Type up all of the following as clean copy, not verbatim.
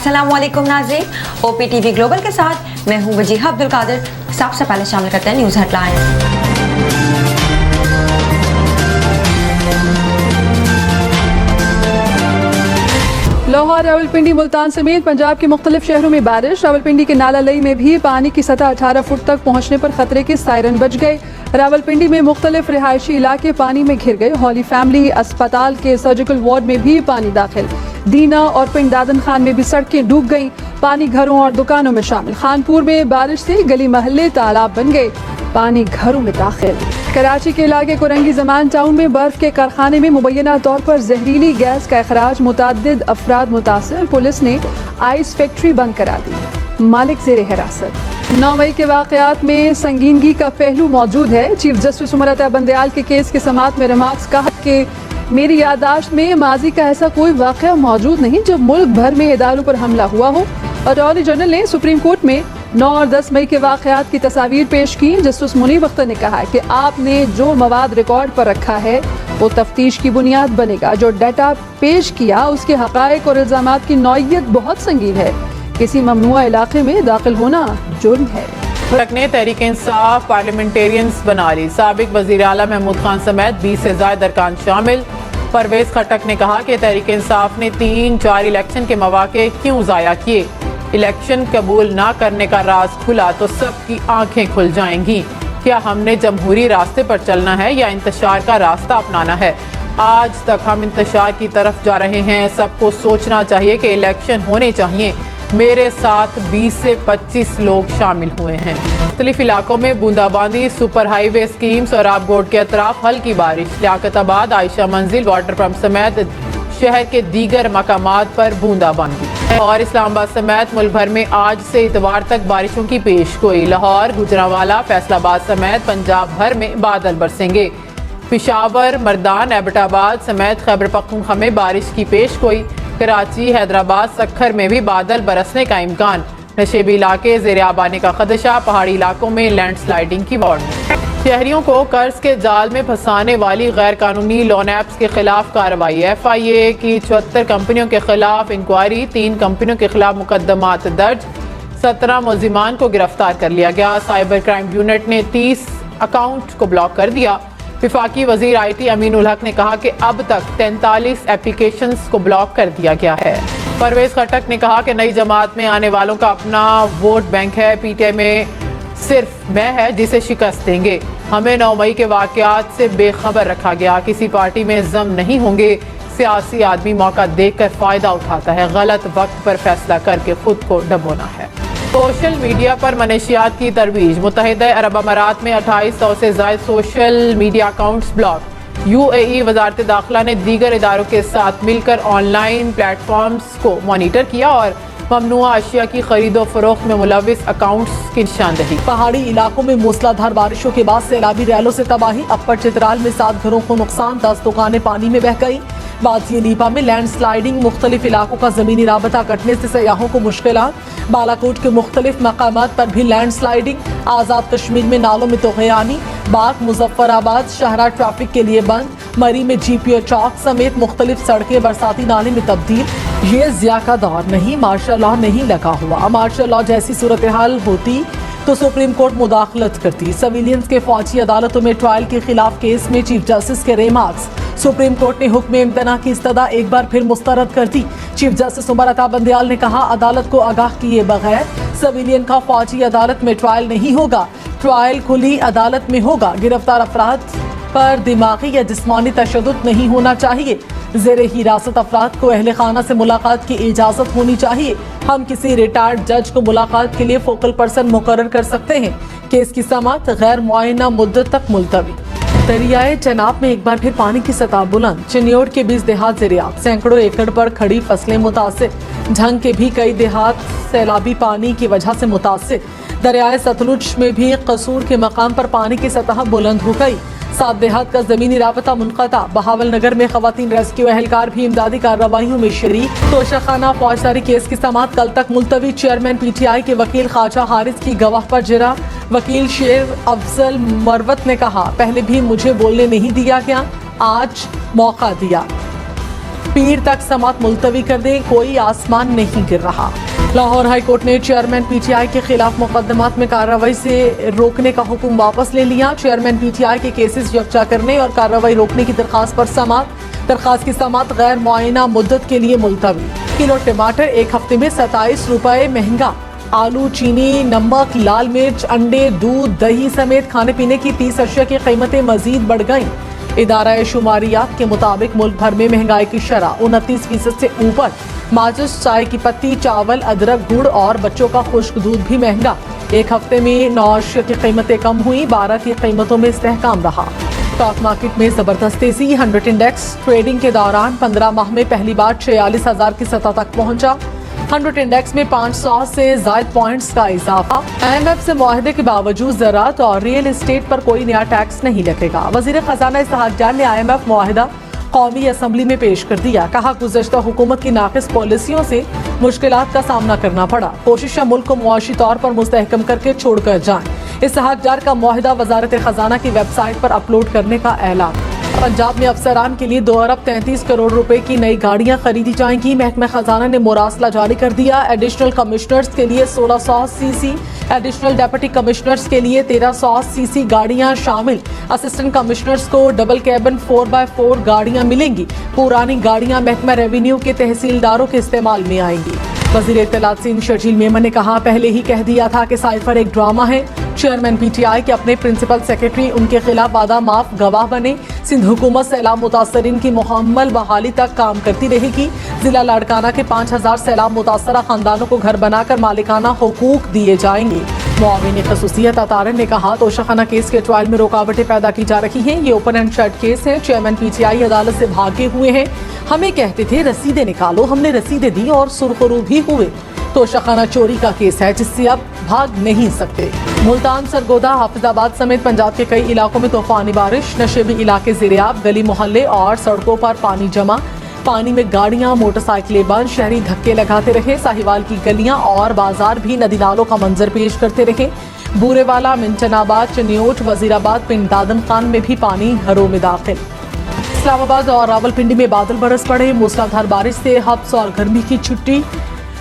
अस्सलाम वालेकुम नाज़रीन, OPTV ग्लोबल के साथ मैं हूं वजीहा अब्दुल कादिर। सबसे पहले शामिल करते हैं न्यूज़ हेडलाइंस। लाहौर, रावलपिंडी, मुल्तान समेत पंजाब के मुख्तलिफ शहरों में बारिश। रावलपिंडी के नाला लई में भी पानी की सतह 18 फुट तक पहुँचने पर खतरे के सायरन बज गए। रावलपिंडी में मुख्तलिफ रिहायशी इलाके पानी में घिर गए। हॉली फैमिली अस्पताल के सर्जिकल वार्ड में भी पानी दाखिल। दीना और पिंड दादन खान में भी सड़कें डूब गईं। पानी घरों और दुकानों में शामिल। खानपुर में बारिश से गली महल्ले तालाब बन गए। पानी घरों में दाखिल। कराची के इलाके कुरंगी जमान टाउन में बर्फ के कारखाने में मुबैना तौर पर जहरीली गैस का अखराज, मुतअद्दिद अफराद मुतासर। पुलिस ने आइस फैक्ट्री बंद करा दी। मालिक ज़ेर हिरासत। 9 मई के वाक़यात में संगीनगी का पहलू मौजूद है। चीफ जस्टिस उमर अता बंदयाल के केस के समाअत में रिमार्क्स कहा कि मेरी याददाश्त में माजी का ऐसा कोई वाक़या मौजूद नहीं जब मुल्क भर में इदारों पर हमला हुआ हो। अटॉर्नी जनरल ने सुप्रीम कोर्ट में 9 और 10 मई के वाक़यात की तस्वीर पेश की। जस्टिस मुनीब अख्तर ने कहा कि आपने जो मवाद रिकॉर्ड पर रखा है वो तफ्तीश की बुनियाद बनेगा। जो डाटा पेश किया उसके हक़ाइक़ और इल्ज़ामात की नौइयत बहुत संगीन है। किसी ममनुआ इलाके में दाखिल होना जुर्म है। ने तहरीक इंसाफ पार्लियामेंटेरियंस बना ली। साबिक वज़ीर आला महमूद खान समेत 20 से ज़ायद अरकान शामिल। परवेज़ खट्टक ने कहा कि तहरीक इंसाफ ने 3-4 इलेक्शन के मौके क्यों ज़ाया किए। इलेक्शन कबूल ना करने का राज खुला तो सबकी आंखें खुल जाएंगी। क्या हमने जमहूरी रास्ते पर चलना है या इंतशार का रास्ता अपनाना है? आज तक हम इंतशार की तरफ जा रहे हैं। सबको सोचना चाहिए कि इलेक्शन होने चाहिए। मेरे साथ 20 से 25 लोग शामिल हुए हैं। मुख्तलिफ इलाकों में बूंदाबांदी, सुपर हाईवे स्कीम्स और आबगोड के अतराफ हल्की बारिश। लियाकताबाद, आयशा मंजिल, वाटर पंप समेत शहर के दीगर मकामात पर बूंदाबांदी। और इस्लामाबाद समेत मुल्क भर में आज से इतवार तक बारिशों की पेशगोई। लाहौर, गुजरांवाला, फैसलाबाद समेत पंजाब भर में बादल बरसेंगे। पिशावर, मर्दान, एबटाबाद समेत खैबर पख्तूनख्वा में बारिश की पेशगोई। कराची, हैदराबाद, सक्खर में भी बादल बरसने का इम्कान। नशेबी इलाके ज़ेर आब आने का खदशा। पहाड़ी इलाकों में लैंडस्लाइडिंग की वार्निंग। शहरियों को कर्ज के जाल में फंसाने वाली गैर कानूनी लोन ऐप्स के खिलाफ कार्रवाई। FIA की 74 कंपनियों के खिलाफ इंक्वायरी। 3 कंपनियों के खिलाफ मुकदमात दर्ज। 17 मुल्जिमान को गिरफ्तार कर लिया गया। साइबर क्राइम यूनिट ने 30 अकाउंट को ब्लॉक कर दिया। विफाकी वजीर IT अमीनुल हक ने कहा कि अब तक 43 एप्लीकेशंस को ब्लॉक कर दिया गया है। परवेज़ खट्टक ने कहा कि नई जमात में आने वालों का अपना वोट बैंक है। PTI में सिर्फ मैं है जिसे शिकस्त देंगे। हमें 9 मई के वाक़यात से बेखबर रखा गया। किसी पार्टी में जम नहीं होंगे। सियासी आदमी मौका देखकर फ़ायदा उठाता है। गलत वक्त पर फैसला करके खुद को डबोना है। सोशल मीडिया पर मनशियात की तरवीज। मुत्तहिदा अरब अमारात में 2800 से ज़ायद social media accounts block. UAE वज़ारत दाखिला ने दीगर इदारों के साथ मिलकर ऑनलाइन प्लेटफॉर्म्स को मॉनिटर किया और ममनुआ अशिया की खरीदो फरोख्त में मुलविस अकाउंट्स की निशानदही। पहाड़ी इलाकों में मूसलाधार बारिशों के बाद सैलाबी रैलों से तबाही। अपर चित्राल में 7 घरों को नुकसान, 10 दुकानें पानी में बह गई। वादिया नीपा में लैंड स्लाइडिंग। मुख्तलिफ इलाकों का जमीनी राबता कटने से सयाहों को मुश्किलात। बालाकोट के मुख्तलिफ मकामात पर भी लैंड स्लाइडिंग। आज़ाद कश्मीर में नालों में तोग़यानी। बाग, मुजफ्फराबाद शाहरा ट्रैफिक के लिए बंद। मरी में GPO चौक समेत मुख्तलिफ सड़कें बरसाती नाले में तब्दील। ये ज़िया का दौर नहीं, मार्शल लॉ नहीं लगा हुआ। मार्शल लॉ जैसी सूरत हाल होती तो सुप्रीम कोर्ट मुदाखलत करती। सिविलियंस के फौजी अदालतों में ट्रायल के खिलाफ केस में चीफ जस्टिस के रिमार्क्स। सुप्रीम कोर्ट ने हुक्म इम्तना की इस्तदा एक बार फिर मुस्तरद कर दी। चीफ जस्टिस उमर अता बंदयाल ने कहा अदालत को आगाह किए बगैर सिविलियन का फौजी अदालत में ट्रायल नहीं होगा। ट्रायल खुली अदालत में होगा। गिरफ्तार अफराद पर दिमागी या जिस्मानी तशद्दुद नहीं होना चाहिए। ज़ेर हिरासत अफराद को अहले खाना से मुलाकात की इजाज़त होनी चाहिए। हम किसी रिटायर्ड जज को मुलाकात के लिए फोकल पर्सन मुकर्रर कर सकते हैं। केस की समाअत गैर मुआयना मुद्दत तक मुलतवी। दरियाए चनाब में एक बार फिर पानी की सतह बुलंद। चिन्योट के 20 देहात ज़ेर-ए-आब। सैकड़ों एकड़ पर खड़ी फसलें मुतासिर। झंग के भी कई देहात सैलाबी पानी की वजह से मुतासिर। दरियाए सतलुज में भी कसूर के मकाम पर पानी की सतह बुलंद हो गई। 7 देहात का जमीनी राबता मुनक़ता। बहावल नगर में खवातीन रेस्क्यू अहलकार भी इमदादी कार्रवाइयों में शरीक। तोशाखाना फौजदारी केस की समाअत कल तक मुलतवी। चेयरमैन PTI के वकील ख्वाजा हारिस की गवाह पर जरा। वकील शेर अफजल मरवत ने कहा पहले भी मुझे बोलने नहीं दिया गया, आज मौका दिया। पीर तक समात मुलतवी कर दें, कोई आसमान नहीं गिर रहा। लाहौर हाई कोर्ट ने चेयरमैन पीटीआई के खिलाफ मुकदमात में कार्रवाई से रोकने का हुक्म वापस ले लिया। चेयरमैन पीटीआई के केसेस यकजा करने और कार्रवाई रोकने की दरखास्त पर दरखास्त की समात गैर मुआयना मुद्दत के लिए मुलतवी। किलो टमाटर एक हफ्ते में 27 रुपए महंगा। आलू, चीनी, नमक, लाल मिर्च, अंडे, दूध, दही समेत खाने पीने की 30 अशिया की कीमतें मजीद बढ़ गईं। इदारा शुमारियात के मुताबिक मुल्क भर में महंगाई की शरह 29% से ऊपर। माचिस, चाय की पत्ती, चावल, अदरक, गुड़ और बच्चों का खुश्क दूध भी महंगा। एक हफ्ते में 9 अशिया की कीमतें कम हुई, 12 की कीमतों में इस्तेहकाम रहा। स्टॉक मार्केट में जबरदस्त तेजी। 100 इंडेक्स ट्रेडिंग के दौरान 15 माह में पहली बार 46,000 की सतह तक पहुंचा। 100 इंडेक्स में 500 से ज्यादा पॉइंट्स का इजाफा। IMF से मुआहदे के बावजूद ज़राअत और रियल एस्टेट पर कोई नया टैक्स नहीं लगेगा। वजीर खजाना इसहाक जान ने IMF मुआहदा कौमी असम्बली में पेश कर दिया। कहा, गुज़श्ता हुकूमत की नाक़िस पॉलिसियों से मुश्किलात का सामना करना पड़ा। कोशिश मुल्क को मुआशी तौर पर मुस्तहकम करके छोड़कर जाएं। इसहाक जार का मुआहदा वजारत खजाना की वेबसाइट पर अपलोड करने का ऐलान। पंजाब में अफसरान के लिए 2 अरब 33 करोड़ रुपए की नई गाड़ियां खरीदी जाएंगी। महकमा खजाना ने मुरासला जारी कर दिया। एडिशनल कमिश्नर्स के लिए 1600 सीसी, एडिशनल डेप्यूटी कमिश्नर्स के लिए 1300 सीसी गाड़ियां शामिल। असिस्टेंट कमिश्नर्स को डबल कैबिन 4x4 गाड़ियां मिलेंगी। पुरानी गाड़ियां महकमा रेवेन्यू के तहसीलदारों के इस्तेमाल में आएंगी। वज़ीर इत्तलात सिंध शर्जील मेमन ने कहा, पहले ही कह दिया था कि साइफर एक ड्रामा है। चेयरमैन पीटीआई के अपने प्रिंसिपल सेक्रेटरी उनके खिलाफ वादा माफ गवाह बने। सिंध हुकूमत सैलाब मुतासरीन की मुकम्मल बहाली तक काम करती रहेगी। जिला लाड़काना के 5000 सैलाब मुतासरा खानदानों को घर बनाकर मालिकाना हुकूक दिए जाएंगे। मुआविन खसूसियत अतारन ने कहा, तोशाखाना केस के ट्रायल में रुकावटें पैदा की जा रही हैं। ये ओपन एंड शट केस है। चेयरमैन पीटीआई अदालत से भागे हुए हैं। हमें कहते थे रसीदें निकालो, हमने रसीदें दी और सुरखरू भी हुए। तोशाखाना चोरी का केस है जिससे अब भाग नहीं सकते। मुल्तान, सरगोदा, हाफिजाबाद समेत पंजाब के कई इलाकों में तूफानी बारिश। नशेबी इलाके ज़ेरियाब, गली मोहल्ले और सड़कों पर पानी जमा। पानी में गाड़ियां, मोटरसाइकिलें बंद। शहरी धक्के लगाते रहे। साहिवाल की गलियां और बाजार भी नदी नालों का मंजर पेश करते रहे। बूरेवाला, मिंटनाबाद, चनियोट, वजीराबाद, पिंड दादन खान में भी पानी घरों में दाखिल। इस्लामाबाद और रावलपिंडी में बादल बरस पड़े। मूसलाधार बारिश से हब्स और गर्मी की छुट्टी।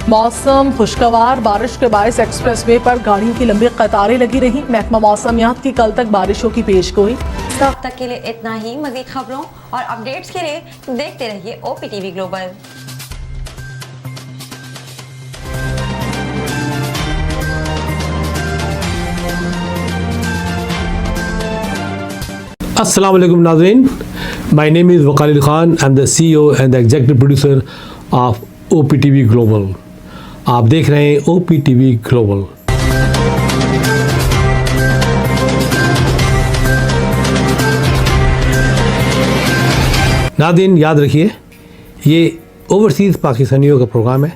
मौसम खुशगवार। बारिश के बायस एक्सप्रेस वे पर गाड़ियों की लंबी कतारें लगी रही। महकमा मौसमियात की कल तक बारिशों की पेशगोई। इस वक्त तक के लिए इतना ही। मज़ीद खबरों और अपडेट्स के लिए देखते रहिए OPTV ग्लोबल। Assalamu alaikum नाज़रीन, my name is Waqar Khan. I'm the CEO and the executive producer of OPTV Global. आप देख रहे हैं OPTV Global. नाज़रीन याद रखिए, ये ओवरसीज़ पाकिस्तानियों का प्रोग्राम है।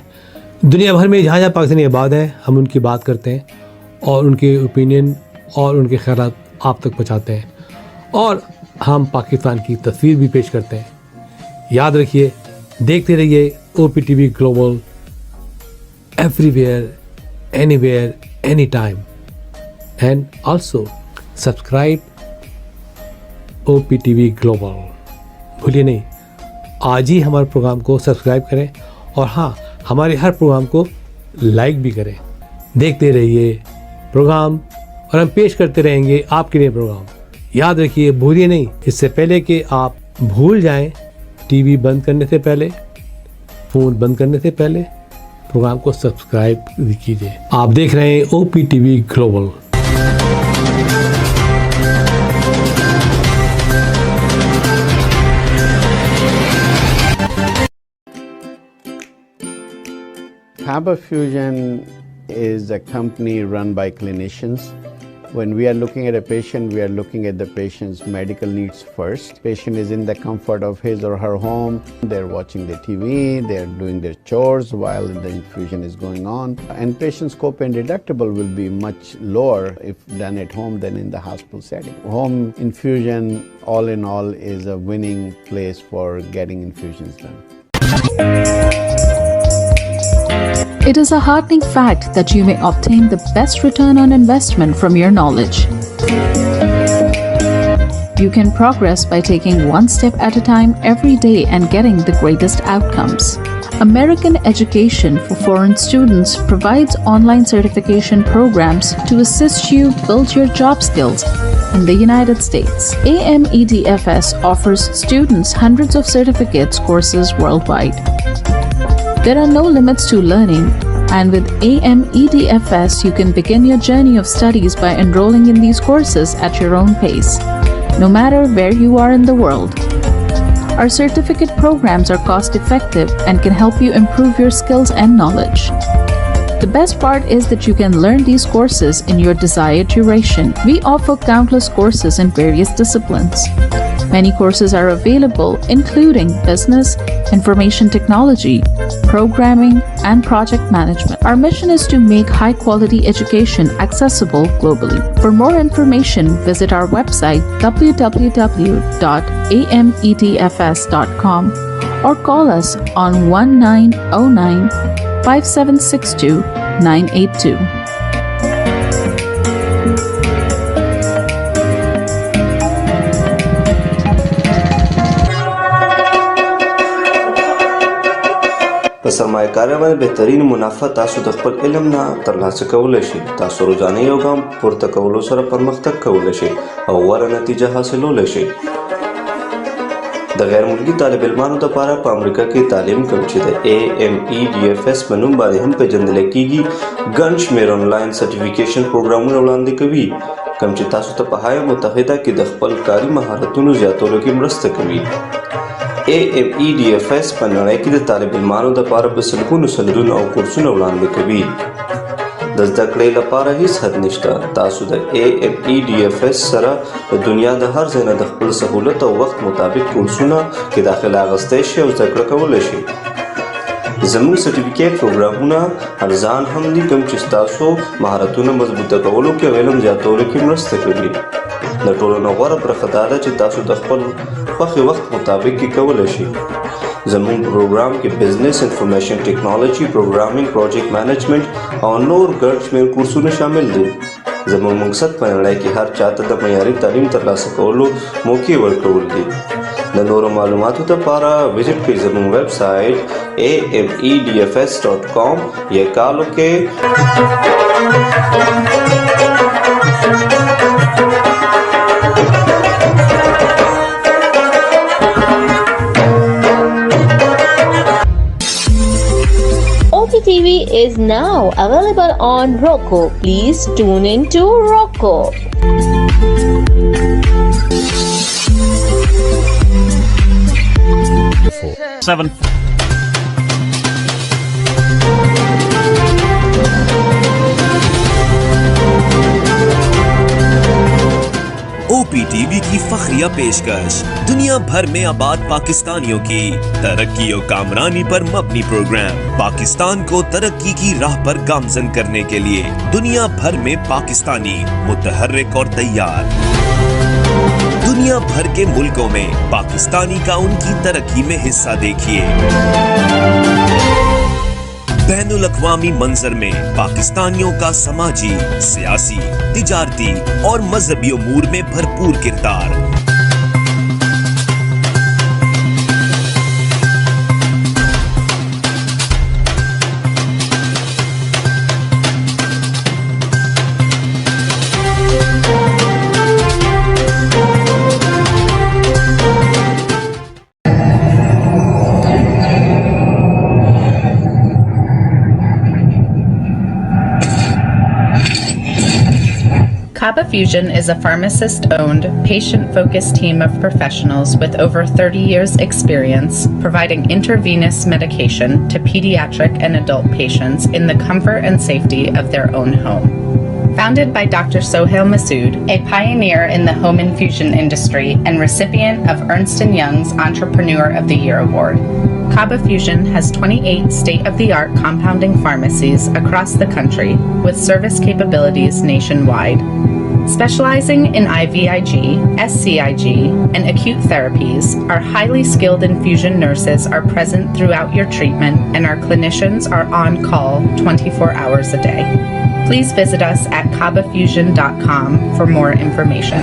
दुनिया भर में जहाँ जहाँ पाकिस्तानी आबाद हैं, हम उनकी बात करते हैं और उनके ओपिनियन और उनके ख़यालात आप तक पहुँचाते हैं और हम पाकिस्तान की तस्वीर भी पेश करते हैं। याद रखिए, देखते रहिए OPTV global, everywhere, anywhere, any time, and also subscribe OPTV global. भूलिए नहीं, आज ही हमारे प्रोग्राम को सब्सक्राइब करें और हाँ, हमारे हर प्रोग्राम को लाइक भी करें। देखते रहिए प्रोग्राम और हम पेश करते रहेंगे आपके लिए प्रोग्राम। याद रखिए, भूलिए नहीं, इससे पहले कि आप भूल जाएं, टीवी बंद करने से पहले, फ़ोन बंद करने से पहले प्रोग्राम को सब्सक्राइब कीजिए। आप देख रहे हैं OPTV global. Faber Fusion is a company run by clinicians. When we are looking at a patient, we are looking at the patient's medical needs first. Patient is in the comfort of his or her home. They're watching the TV, they're doing their chores while the infusion is going on. And patient's copay and deductible will be much lower if done at home than in the hospital setting. Home infusion, all in all, is a winning place for getting infusions done. It is a heartening fact that you may obtain the best return on investment from your knowledge. You can progress by taking one step at a time every day and getting the greatest outcomes. American Education for Foreign Students provides online certification programs to assist you build your job skills in the United States. AMEDFS offers students hundreds of certificates courses worldwide. There are no limits to learning, and with AMEDFS, you can begin your journey of studies by enrolling in these courses at your own pace, no matter where you are in the world. Our certificate programs are cost-effective and can help you improve your skills and knowledge. The best part is that you can learn these courses in your desired duration. We offer countless courses in various disciplines. Many courses are available, including business, information technology, programming, and project management. Our mission is to make high-quality education accessible globally. For more information, visit our website www.amedfs.com or call us on 1909-5762-982. په سرمایه‌کارۍ باندې بهترین منافع تاسو د خپل علم نه ترلاسه کولی شئ. تاسو روزانه you ګام پورته کولو سره پرمختګ کولی شئ او غوره نتیجه حاصلولی شئ. د غیر ملکي طالب علمانو لپاره په امریکا کې تعلیم کوم چې د AMEDFS په نوم باندې هم پیژندل کیږي ګڼ شمېر آنلاین سرټیفیکیشن پروګرامونه وړاندې کوي کوم چې تاسو ته په هایه متحده کې د خپل کاري مهارتونو زیاتولو کې مرسته کوي. AMEDFS په نړۍ کې د طالب علمانو لپاره په سلګونو سندونه او کورسونه وړاندې کوي. د زده کړې لپاره هیڅ حد نشته. تاسو د AMEDFS سره د دنیا د هر ځای نه د خپل سهولت او وخت مطابق کورسونه کې داخله اخیستی شئ او زده کړه کولی شئ. زموږ سرټیفیکیټ پروګرامونه ارزان هم دي کوم چې ستاسو مهارتونه مضبوطه کولو کې او علم زیاتولو کې مرسته کوي. د ټولو نه غوره برخه دا ده چې تاسو د خپل خوښې وخت مطابق کې کولی شئ. زموږ پروګرام کې بزنس، انفارمیشن ټیکنالوژي، پروګرامینګ، پروجیکټ مینجمنټ او نور ګڼ شمېر کورسونه شامل دي. زموږ مقصد په نړۍ کې هر چاته د معیاري تعلیم ترلاسه کولو موقع ورکول دي. د نورو معلوماتو لپاره وزټ کړئ زموږ ویب سایټ amedfs.com یا کال وکړئ OPTV is now available on Roku. Please tune in to Roku. OPTV की फखरिया पेशकश दुनिया भर में आबाद पाकिस्तानियों की तरक्की और कामरानी पर मबनी प्रोग्राम पाकिस्तान को तरक्की की राह पर गामजन करने के लिए दुनिया भर में पाकिस्तानी मुतहर्रिक और तैयार। दुनिया भर के मुल्कों में पाकिस्तानी का उनकी तरक्की में हिस्सा देखिए। बैनुल अक़वामी मंजर में पाकिस्तानियों का समाजी, सियासी, तिजारती और मजहबी उमूर में भरपूर किरदार। Kaba Fusion is a pharmacist-owned, patient-focused team of professionals with over 30 years' experience providing intravenous medication to pediatric and adult patients in the comfort and safety of their own home. Founded by Dr. Sohail Masood, a pioneer in the home infusion industry and recipient of Ernst & Young's Entrepreneur of the Year Award, Kaba Fusion has 28 state-of-the-art compounding pharmacies across the country with service capabilities nationwide. Specializing in IVIG, SCIG, and acute therapies, our highly skilled infusion nurses are present throughout your treatment and our clinicians are on call 24 hours a day. Please visit us at kabafusion.com for more information.